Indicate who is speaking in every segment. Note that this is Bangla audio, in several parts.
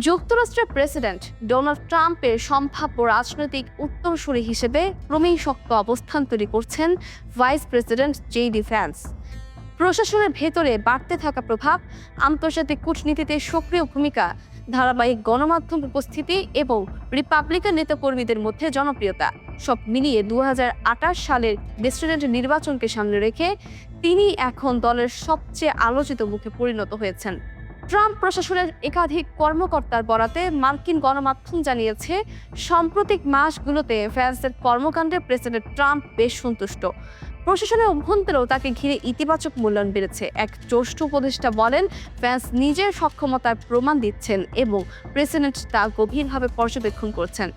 Speaker 1: যুক্তরাষ্ট্রের প্রেসিডেন্ট ডোনাল্ড ট্রাম্পের সম্ভাব্য রাজনৈতিক উত্তরসূরি হিসেবে ক্রমেই শক্ত অবস্থান তৈরি করছেন ভাইস প্রেসিডেন্ট জেডি ভ্যান্স। প্রশাসনের ভেতরে বাড়তে থাকা প্রভাব, আন্তর্জাতিক কূটনীতিতে সক্রিয় ভূমিকা, ধারাবাহিক গণমাধ্যম উপস্থিতি এবং রিপাবলিকান নেতাকর্মীদের মধ্যে জনপ্রিয়তা সব মিলিয়ে 2028 সালের প্রেসিডেন্ট নির্বাচনকে সামনে রেখে তিনি এখন দলের সবচেয়ে আলোচিত মুখে পরিণত হয়েছেন। ট্রাম্প প্রশাসনের একাধিক কর্মকর্তার বরাতে মার্কিন গণমাধ্যম জানিয়েছে, সাম্প্রতিক মাসগুলোতে ভ্যান্সের কর্মকাণ্ডে প্রেসিডেন্ট ট্রাম্প বেশ সন্তুষ্ট। প্রশাসনের অভ্যন্তরেও তাকে ঘিরে ইতিবাচক মূল্যায়ন বেড়েছে। এক জ্যেষ্ঠ উপদেষ্টা বলেন, ভ্যান্স নিজের সক্ষমতার প্রমাণ দিচ্ছেন এবং প্রেসিডেন্ট তা গভীরভাবে পর্যবেক্ষণ করছেন।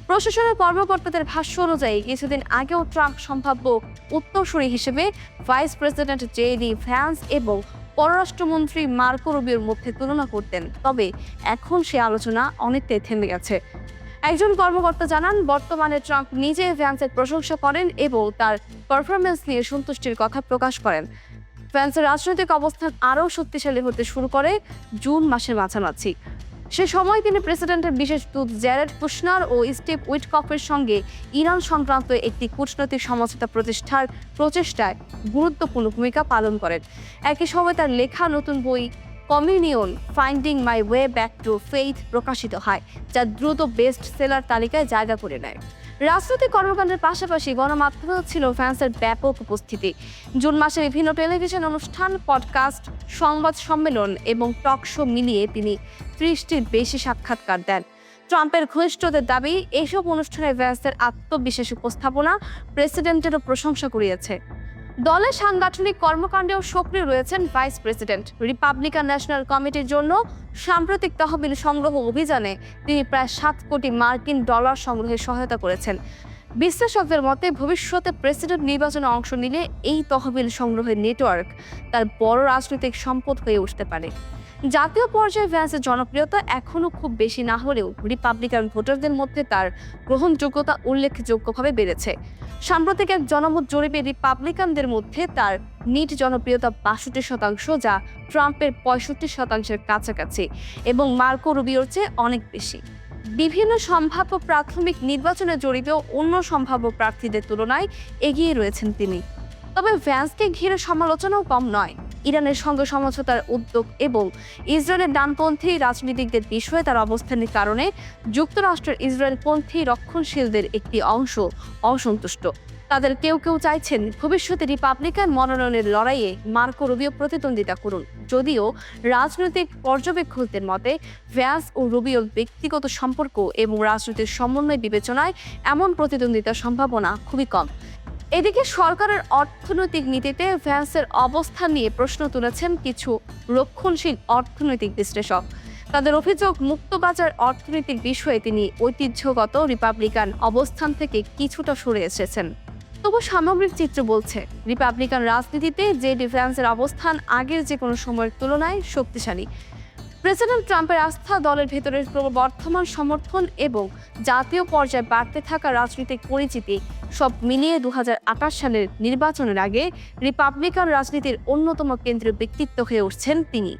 Speaker 1: প্রশাসনের কর্মকর্তাদের ভাষ্য অনুযায়ী কিছুদিন আগেও ট্রাম্প সম্ভাব্য উত্তরসূরি হিসেবে ভাইস প্রেসিডেন্ট জেডি ভ্যান্স এবং পররাষ্ট্রমন্ত্রী মার্কো রুবিওর মধ্যে তুলনা করতেন, তবে এখন সে আলোচনা অনেকটাই থেমে গেছে। একজন কর্মকর্তা জানান, বর্তমানে ট্রাম্প নিজে ভ্যান্সের প্রশংসা করেন এবং তার পারফরমেন্স নিয়ে সন্তুষ্টির কথা প্রকাশ করেন। ভ্যান্সের রাজনৈতিক অবস্থান আরও শক্তিশালী হতে শুরু করে জুন মাসের মাঝামাঝি। সে সময় তিনি প্রেসিডেন্টের বিশেষ দূত জ্যারেড কুশনার ও স্টিভ উইটকফের সঙ্গে ইরান সংক্রান্ত একটি কূটনৈতিক সমঝোতা প্রতিষ্ঠার প্রচেষ্টায় গুরুত্বপূর্ণ ভূমিকা পালন করেন। একই সময় তার লেখা নতুন বই communion finding my way back to faith প্রকাশিত হয়, যা দ্রুত বেস্ট সেলার তালিকায় জায়গা করে নেয়। রাজনৈতিক কর্মকাণ্ডের পাশাপাশি গণমাধ্যমেও ছিল ভ্যান্সের ব্যাপক উপস্থিতি। জুন মাসে বিভিন্ন টেলিভিশন অনুষ্ঠান, পডকাস্ট, সংবাদ সম্মেলন এবং টক শো মিলিয়ে তিনি 30টির বেশি সাক্ষাৎকার দেন। ট্রাম্পের ঘনিষ্ঠদের দাবি, এইসব অনুষ্ঠানে ভ্যান্সের আত্মবিশ্বাস উপস্থাপনা প্রেসিডেন্টেরও প্রশংসা কুড়িয়েছে। দলের সাংগঠনিক কর্মকাণ্ডেও সক্রিয় রয়েছেন ভাইস প্রেসিডেন্ট। রিপাবলিকান ন্যাশনাল কমিটির জন্য সাম্প্রতিক তহবিল সংগ্রহ অভিযানে তিনি প্রায় $7 কোটি সংগ্রহে সহায়তা করেছেন। বিশ্লেষকদের মতে, ভবিষ্যতে প্রেসিডেন্ট নির্বাচনে অংশ নিলে এই তহবিল সংগ্রহের নেটওয়ার্ক তার বড় রাজনৈতিক সম্পদ হয়ে উঠতে পারে। জাতীয় পর্যায়ে ভ্যান্সের জনপ্রিয়তা এখনও খুব বেশি না হলেও রিপাবলিকান ভোটারদের মধ্যে তার গ্রহণযোগ্যতা উল্লেখযোগ্যভাবে বেড়েছে। সাম্প্রতিক এক জনমত জরিপে রিপাবলিকানদের মধ্যে তার নিট জনপ্রিয়তা 62%, যা ট্রাম্পের 65%-এর কাছাকাছি এবং মার্কো রুবিওর চেয়ে অনেক বেশি। বিভিন্ন সম্ভাব্য প্রাথমিক নির্বাচনের জরিপেও অন্য সম্ভাব্য প্রার্থীদের তুলনায় এগিয়ে রয়েছেন তিনি। তবে ভ্যান্সকে ঘিরে সমালোচনাও কম নয়। ইরানের সঙ্গে সমঝোতার উদ্যোগ এবং ইসরায়েলের ডানপন্থী রাজনীতিকদের বিষয়ে তার অবস্থানের কারণে যুক্তরাষ্ট্রের ইসরায়েলপন্থী রক্ষণশীলদের একটি অংশ অসন্তুষ্ট। তাদের কেউ কেউ চাইছেন ভবিষ্যতে রিপাবলিকান মনোনয়নের লড়াইয়ে মার্কো রুবিও প্রতিদ্বন্দ্বিতা করুন। যদিও রাজনৈতিক পর্যবেক্ষকদের মতে ভ্যান্স ও রুবিওর ব্যক্তিগত সম্পর্ক এবং রাজনৈতিক সমন্বয় বিবেচনায় এমন প্রতিদ্বন্দ্বিতার সম্ভাবনা খুবই কম। এদিকে সরকারের অর্থনৈতিক নীতিতে ভ্যান্সের অবস্থান নিয়ে প্রশ্ন তুলেছেন কিছু রক্ষণশীল অর্থনৈতিক বিশ্লেষক। তাদের অভিযোগ, মুক্তবাজার অর্থনৈতিক বিষয়ে তিনি ঐতিহ্যগত রিপাবলিকান অবস্থান থেকে কিছুটা সরে এসেছেন। তবু সামগ্রিক চিত্র বলছে, রিপাবলিকান রাজনীতিতে জেডি ভ্যান্সের অবস্থান আগের যে কোনো সময়ের তুলনায় শক্তিশালী। প্রেসিডেন্ট ট্রাম্পের আস্থা, দলের ভেতরের বর্তমান সমর্থন এবং জাতীয় পর্যায়ে বাড়তে থাকা রাজনৈতিক পরিচিতি সব মিলিয়ে 2028 সালের নির্বাচনের আগে রিপাবলিকান রাজনীতির অন্যতম কেন্দ্রীয় ব্যক্তিত্ব হয়ে উঠছেন তিনি।